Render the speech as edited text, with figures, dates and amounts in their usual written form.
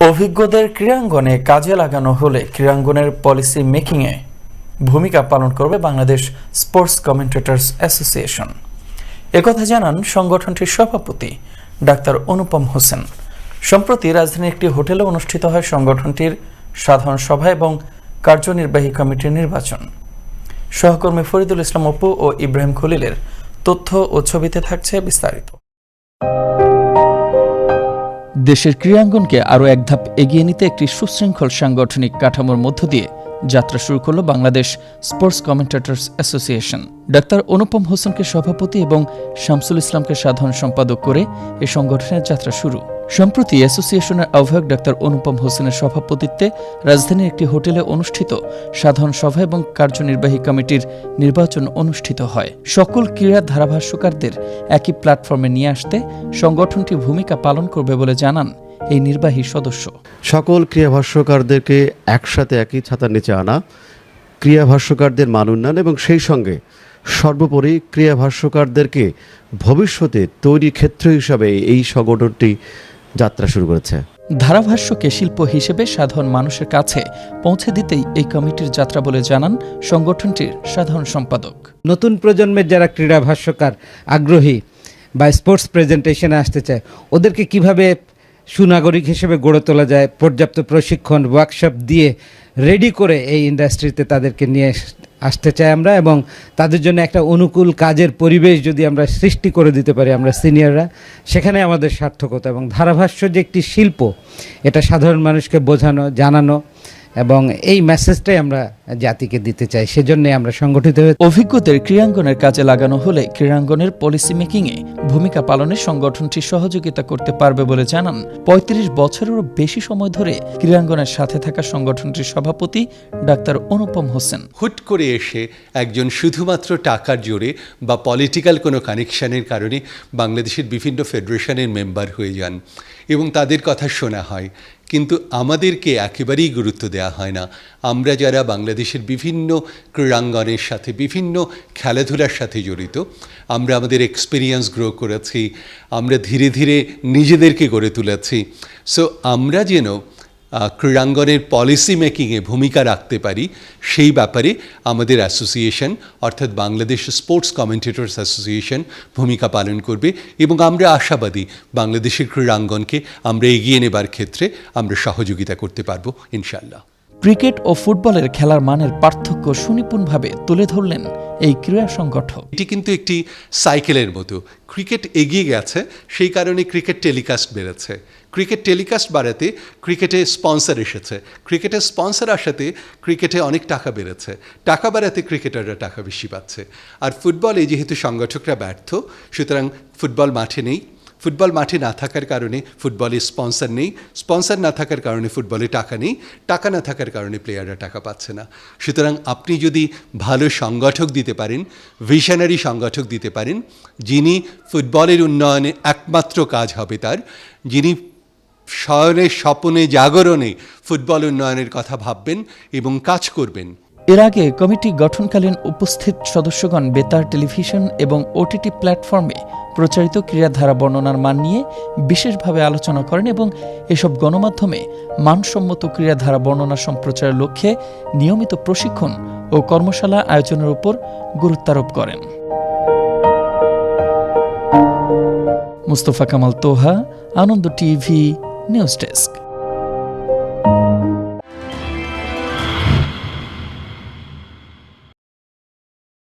অভিজ্ঞদের ক্রীড়াঙ্গনে কাজে লাগানো হলে ক্রীড়াঙ্গনের পলিসি মেকিংয়ে ভূমিকা পালন করবে বাংলাদেশ স্পোর্টস কমেন্টেটরস অ্যাসোসিয়েশন। একথা জানান সংগঠনটির সভাপতি ডাক্তার অনুপম হোসেন। সম্প্রতি রাজধানীর একটি হোটেলে অনুষ্ঠিত হয় সংগঠনটির সাধারণ সভা এবং কার্যনির্বাহী কমিটির নির্বাচন। সহকর্মী ফরিদুল ইসলাম অপু ও ইব্রাহিম খলিলের তথ্য ও ছবিতে থাকছে বিস্তারিত। দেশের ক্রীড়াঙ্গনকে আরও এক ধাপ এগিয়ে নিতে একটি সুশৃঙ্খল সাংগঠনিক কাঠামোর মধ্য দিয়ে যাত্রা শুরু করল Bangladesh sports commentators association. Doctor অনুপম হোসেনকে সভাপতি এবং শামসুল ইসলামকে সাধারণ সম্পাদক করে এ সংগঠনের যাত্রা শুরু। সম্প্রতি অ্যাসোসিয়েশনের আহ্বায়ক ডাক্তার অনুপম হোসেনের সভাপতিত্বে রাজধানীর একটি হোটেলে অনুষ্ঠিত সাধারণ সভা এবং কার্যনির্বাহী কমিটির নির্বাচন অনুষ্ঠিত হয়। সকল ক্রীড়া ধারাভাষ্যকারদের একই প্ল্যাটফর্মে নিয়ে আসতে সংগঠনটি ভূমিকা পালন করবে বলে জানান এই নির্বাহী সদস্য। সকল ক্রীড়া ভাষ্যকারদেরকে একসাথে একই ছাতার নিচে আনা, ক্রীড়া ভাষ্যকারদের মান উন্নয়ন এবং সেই সঙ্গে সর্বোপরি ক্রীড়া ভাষ্যকারদেরকে ভবিষ্যতে তৈরির ক্ষেত্র হিসাবে এই সংগঠনটি যাত্রা শুরু করেছে। ধারাভাষ্যকে শিল্প হিসেবে সাধারণ মানুষের কাছে পৌঁছে দিতেই এই কমিটির যাত্রা বলে জানান সংগঠনটির সাধারণ সম্পাদক। নতুন প্রজন্মের যারা ক্রীড়া ভাষ্যকার আগ্রহী বা স্পোর্টস প্রেজেন্টেশনে আসতে চায়, ওদেরকে কিভাবে সুনাগরিক হিসেবে গড়ে তোলা যায়, পর্যাপ্ত প্রশিক্ষণ ওয়ার্কশপ দিয়ে রেডি করে এই ইন্ডাস্ট্রিতে তাদেরকে নিয়ে আসতে চাই আমরা, এবং তাদের জন্য একটা অনুকূল কাজের পরিবেশ যদি আমরা সৃষ্টি করে দিতে পারি আমরা সিনিয়ররা, সেখানে আমাদের সার্থকতা। এবং ধারাভাষ্য যে একটি শিল্প, এটা সাধারণ মানুষকে বোঝানো, জানানো এবং এই মেসেজটাই আমরা জাতিকে দিতে চাই, সেজন্য আমরা সংগঠিত হয়ে। অভিজ্ঞদের ক্রীড়াঙ্গনের কাজে লাগানো হলে ক্রীড়াঙ্গনের পলিসি মেকিংয়ে ভূমিকা পালনে সংগঠনটি সহযোগিতা করতে পারবে বলে জানান ৩৫ বছরেরও বেশি সময় ধরে ক্রীড়াঙ্গনের সাথে থাকা সংগঠনটির সভাপতি ডাক্তার অনুপম হোসেন। হুট করে এসে একজন শুধুমাত্র টাকার জোরে বা পলিটিক্যাল কোনো কানেকশনের কারণে বাংলাদেশের বিভিন্ন ফেডারেশনের মেম্বার হয়ে যান এবং তাদের কথা শোনা হয়, কিন্তু আমাদেরকে একেবারেই গুরুত্ব দেওয়া হয় না। আমরা যারা বাংলাদেশের বিভিন্ন ক্রীড়াঙ্গনের সাথে, বিভিন্ন খেলাধুলার সাথে জড়িত, আমরা আমাদের এক্সপিরিয়েন্স গ্রো করেছি, আমরা ধীরে ধীরে নিজেদেরকে গড়ে তুলেছি। সো আমরা যেন ক্রীড়াঙ্গনের পলিসি মেকিংয়ে ভূমিকা রাখতে পারি, সেই ব্যাপারে আমাদের অ্যাসোসিয়েশন অর্থাৎ বাংলাদেশ স্পোর্টস কমেন্টেটরস অ্যাসোসিয়েশন ভূমিকা পালন করবে এবং আমরা আশাবাদী বাংলাদেশের ক্রীড়াঙ্গনকে আমরা এগিয়ে নেবার ক্ষেত্রে আমরা সহযোগিতা করতে পারবো ইনশাআল্লাহ। ক্রিকেট ও ফুটবলের খেলার মানের পার্থক্য সুনিপুণভাবে তুলে ধরলেন এই ক্রীড়া সংগঠক। এটি কিন্তু একটি সাইকেলের মতো। ক্রিকেট এগিয়ে গেছে, সেই কারণে ক্রিকেট টেলিকাস্ট বেড়েছে। ক্রিকেট টেলিকাস্ট বাড়াতে ক্রিকেটে স্পন্সর এসেছে, ক্রিকেটের স্পন্সর আসাতে ক্রিকেটে অনেক টাকা বেড়েছে, টাকা বাড়াতে ক্রিকেটাররা টাকা বেশি পাচ্ছে। আর ফুটবলে যেহেতু সংগঠকরা ব্যর্থ, সুতরাং ফুটবল মাঠে নেই, ফুটবল মাঠে না থাকার কারণে ফুটবলে স্পন্সর নেই, স্পন্সর না থাকার কারণে ফুটবলে টাকা নেই, টাকা না থাকার কারণে প্লেয়াররা টাকা পাচ্ছে না। সুতরাং আপনি যদি ভালো সংগঠক দিতে পারেন, ভিশনারি সংগঠক দিতে পারেন, যিনি ফুটবলের উন্নয়নে একমাত্র কাজ হবে তার, যিনি শয়নে স্বপ্নে জাগরণে ফুটবল উন্নয়নের কথা ভাববেন এবং কাজ করবেন। এর আগে কমিটি গঠনকালীন উপস্থিত সদস্যগণ বেতার, টেলিভিশন এবং ওটিটি প্ল্যাটফর্মে প্রচারিত ক্রীড়াধারা বর্ণনার মান নিয়ে বিশেষভাবে আলোচনা করেন এবং এসব গণমাধ্যমে মানসম্মত ক্রীড়াধারা বর্ণনা সম্প্রচারের লক্ষ্যে নিয়মিত প্রশিক্ষণ ও কর্মশালা আয়োজনের উপর গুরুত্বারোপ করেন। মুস্তফা কামাল তোহা, আনন্দ টিভি, নিউজ ডেস্ক।